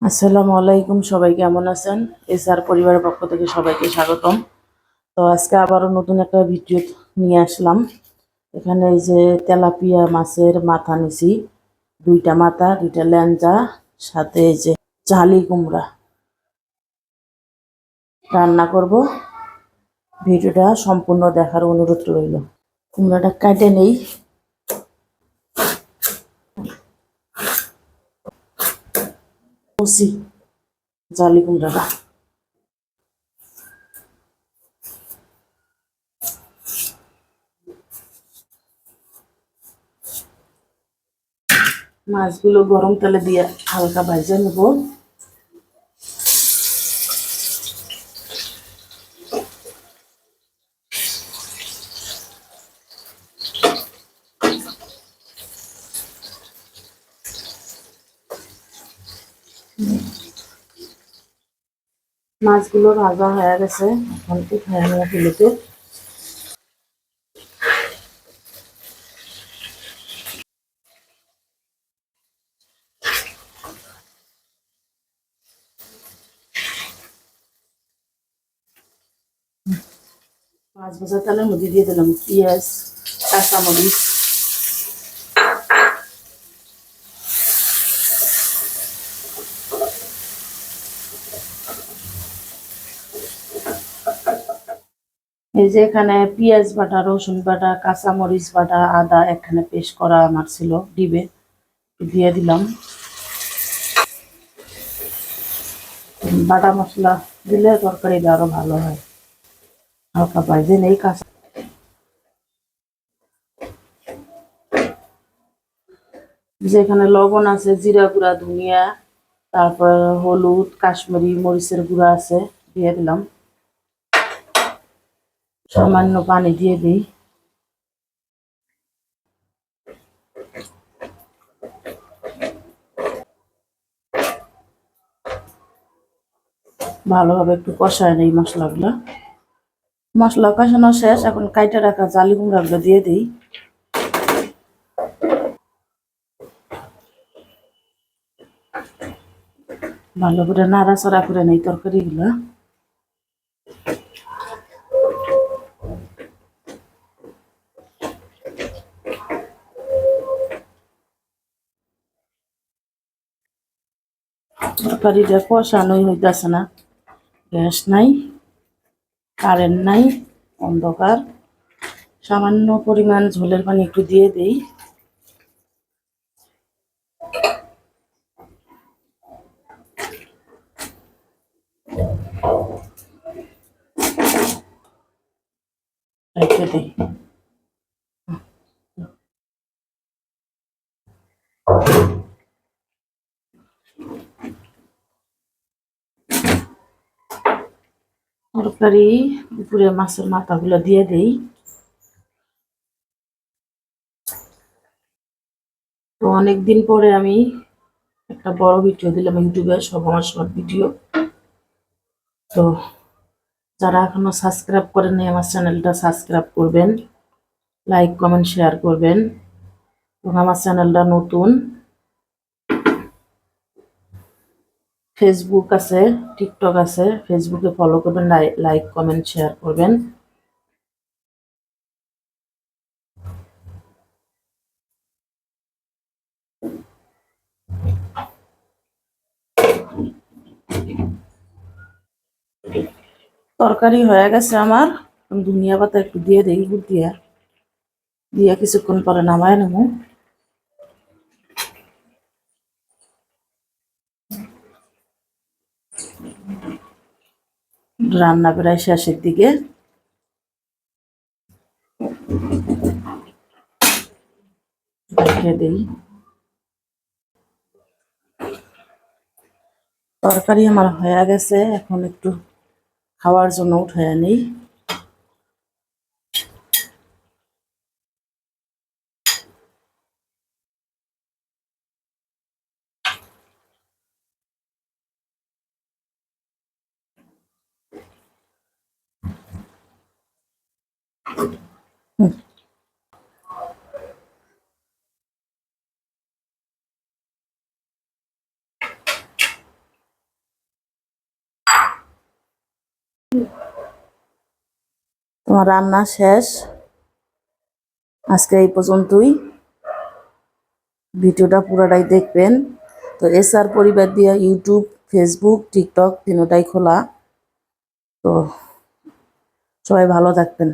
আসসালামু আলাইকুম, সবাই কেমন আছেন? এসআর পরিবারের পক্ষ থেকে সবাইকে স্বাগতম। তো আজকে আবারও নতুন একটা ভিডিও নিয়ে আসলাম। এখানে এই যে তেলাপিয়া মাছের মাথা নিছি, দুইটা মাথা, দুইটা ল্যাঞ্জা, সাথে এই যে চালি কুমড়া রান্না করব। ভিডিওটা সম্পূর্ণ দেখার অনুরোধ রইল। কুমড়াটা কেটে নেই। কষি জালি কুমড়াটা। মাছগুলো গরম তেলে দিয়ে হালকা ভাজে নেব। মাছগুলো ভাজা হয়ে গেছে, এখন উঠায় নেওয়া প্লেটে। মাছ ভাজা তেলের মধ্যে দিয়ে দিলাম পেঁয়াজ, কাঁচামরিচ, এই যে এখানে পেঁয়াজ বাটা, রসুন বাটা, কাঁচামরিচ বাটা, আদা এখানে পেস্ট করা আমার ছিল ডিবে, দিয়ে দিলাম। বাটা মশলা দিলে তরকারিটা আরো ভালো হয়। হালকা ভাজে নেই কাঁচা। যেখানে লবণ আছে, জিরা গুঁড়া, ধনিয়া, তারপর হলুদ, কাশ্মীরি মরিচের গুঁড়া আছে, দিয়ে দিলাম। সামান্য পানি দিয়ে দিই। ভালোভাবে একটু কষায় নেই মশলাগুলো। মশলা কষানো শেষ, এখন কাইটা রাখা জালি কুমড়াগুলো দিয়ে দিই। ভালো করে নাড়াচাড়া করে নেই তরকারিগুলো। তরকারিটা কষানোই হইতেছে না, গ্যাস নাই, কারেন্ট নাই, অন্ধকার। সামান্য পরিমাণ ঝোলের পানি একটু দিয়ে দিই। রেখে দিই। তরকারি উপরে মাছের মাথাগুলো দিয়ে দিই। তো অনেকদিন পরে আমি একটা বড় ভিডিও দিলাম ইউটিউবে, সব আমার শর্ট ভিডিও। তো যারা এখনো সাবস্ক্রাইব করেননি আমার চ্যানেলটা সাবস্ক্রাইব করবেন, লাইক কমেন্ট শেয়ার করবেন। এবং আমার চ্যানেলটা নতুন, ফেসবুক আছে, টিকটক আছে, ফেসবুকে ফলো করবেন, লাইক কমেন্ট শেয়ার করবেন। তরকারি হয়ে গেছে আমার। ধনিয়া পাতা একটু দিয়ে দিই, দিয়ে দিয়ে কিছুক্ষণ পরে নামায় নেব। রান্না প্রায় শেষের দিকে। রেখে দিই। তরকারি আমার হয়ে গেছে, এখন একটু খাওয়ার জন্য উঠায় নিই। তোমার রান্না শেষ, আজকে এই পর্যন্তই। ভিডিওটা পুরোটাই দেখবেন। তো এসআর পরিবার দিয়া ইউটিউব, ফেসবুক, টিকটক তিনটাই খোলা। তো সবাই ভালো থাকবেন।